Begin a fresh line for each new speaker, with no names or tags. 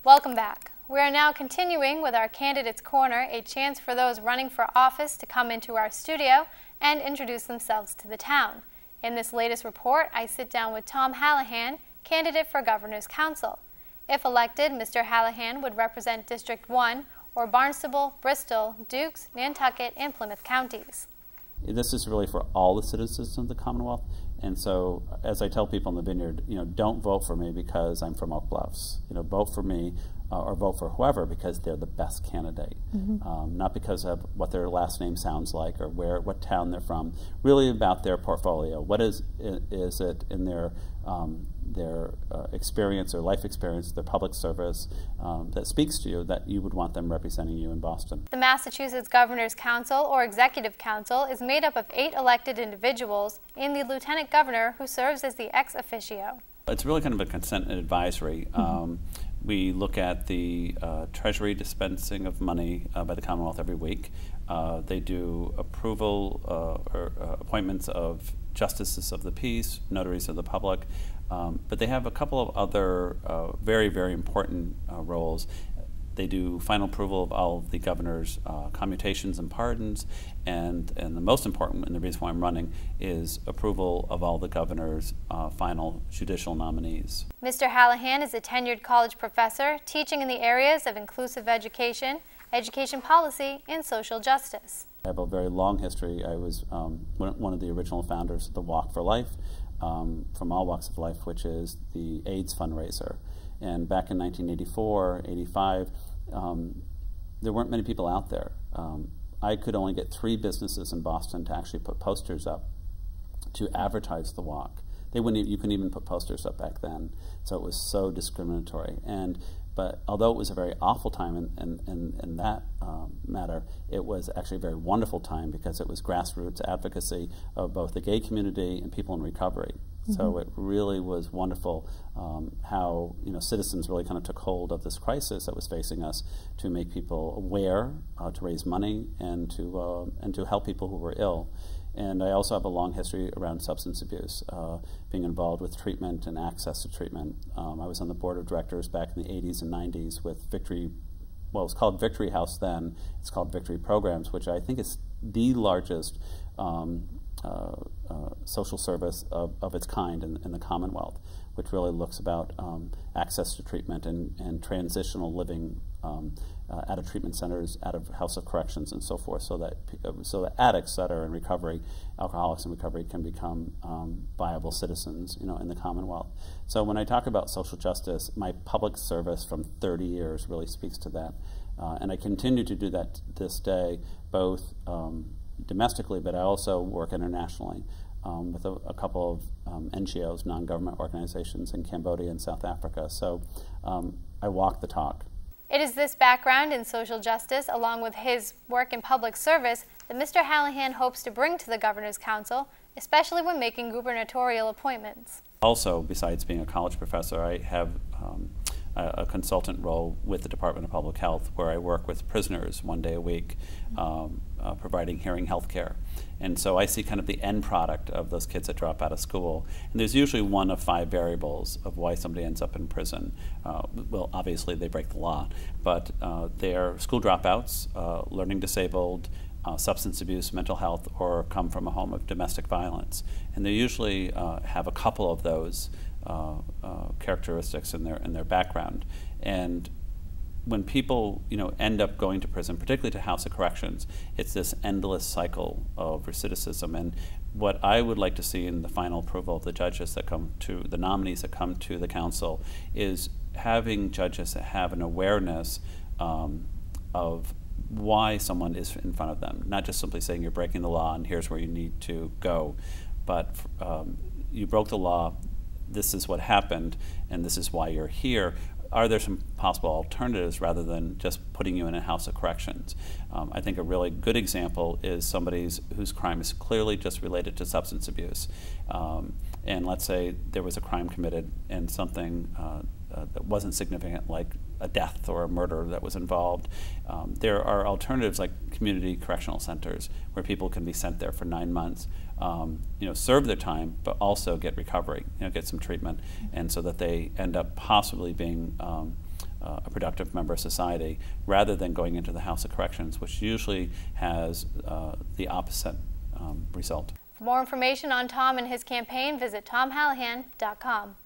Welcome back. We are now continuing with our Candidates Corner, a chance for those running for office to come into our studio and introduce themselves to the town. In this latest report, I sit down with Tom Hallahan, candidate for Governor's Council. If elected, Mr. Hallahan would represent District 1 or Barnstable, Bristol, Dukes, Nantucket, and Plymouth counties.
This is really for all the citizens of the Commonwealth, and so as I tell people in the Vineyard, don't vote for me because I'm from Oak Bluffs. Vote for me or vote for whoever because they're the best candidate, not because of what their last name sounds like or what town they're from. Really about their portfolio. What is it in their experience, their life experience, their public service that speaks to you that you would want them representing you in Boston.
The Massachusetts Governor's Council, or Executive Council, is made up of 8 elected individuals and the Lieutenant Governor, who serves as the ex officio.
It's really kind of a consent and advisory. We look at the Treasury dispensing of money by the Commonwealth every week. They do approval or appointments of justices of the peace, notaries of the public, but they have a couple of other very, very important roles. They do final approval of all of the governor's commutations and pardons, and the most important, and the reason why I'm running, is approval of all the governor's final judicial nominees.
Mr. Hallahan is a tenured college professor teaching in the areas of inclusive education, education policy, and social justice.
I have a very long history. I was one of the original founders of the Walk for Life, from all walks of life, which is the AIDS fundraiser. And back in 1984, 85, there weren't many people out there. I could only get 3 businesses in Boston to actually put posters up to advertise the walk. You couldn't even put posters up back then, so it was so discriminatory. But although it was a very awful time in that matter, it was actually a very wonderful time because it was grassroots advocacy of both the gay community and people in recovery. So it really was wonderful how citizens really kind of took hold of this crisis that was facing us to make people aware, to raise money, and to help people who were ill. And I also have a long history around substance abuse, being involved with treatment and access to treatment. I was on the board of directors back in the 80s and 90s with Victory, well, it was called Victory House then. It's called Victory Programs, which I think is the largest social service of its kind in the Commonwealth, which really looks about access to treatment and transitional living out of treatment centers, out of house of corrections, and so forth, so that addicts that are in recovery, alcoholics in recovery, can become viable citizens, in the Commonwealth. So when I talk about social justice, my public service from 30 years really speaks to that, and I continue to do that this day, both domestically, but I also work internationally with a couple of NGOs, non-government organizations in Cambodia and South Africa. So I walk the talk.
It is this background in social justice, along with his work in public service, that Mr. Hallahan hopes to bring to the Governor's Council, especially when making gubernatorial appointments.
Also, besides being a college professor, I have a consultant role with the Department of Public Health, where I work with prisoners 1 day a week, providing hearing health care. And so I see kind of the end product of those kids that drop out of school. And there's usually one of 5 variables of why somebody ends up in prison. Well, obviously they break the law, but they're school dropouts, learning disabled, substance abuse, mental health, or come from a home of domestic violence. And they usually have a couple of those characteristics in their background. And when people end up going to prison, particularly to House of Corrections, it's this endless cycle of recidivism. And what I would like to see in the final approval of the judges that come to the nominees that come to the council is having judges that have an awareness of why someone is in front of them, not just simply saying you're breaking the law and here's where you need to go, but you broke the law, this is what happened, and this is why you're here. Are there some possible alternatives rather than just putting you in a house of corrections? I think a really good example is somebody whose crime is clearly just related to substance abuse. And let's say there was a crime committed and something that wasn't significant, like a death or a murder that was involved. There are alternatives like community correctional centers where people can be sent there for 9 months, serve their time, but also get recovery, get some treatment, and so that they end up possibly being a productive member of society, rather than going into the House of Corrections, which usually has the opposite result.
For more information on Tom and his campaign, visit tomhallahan.com.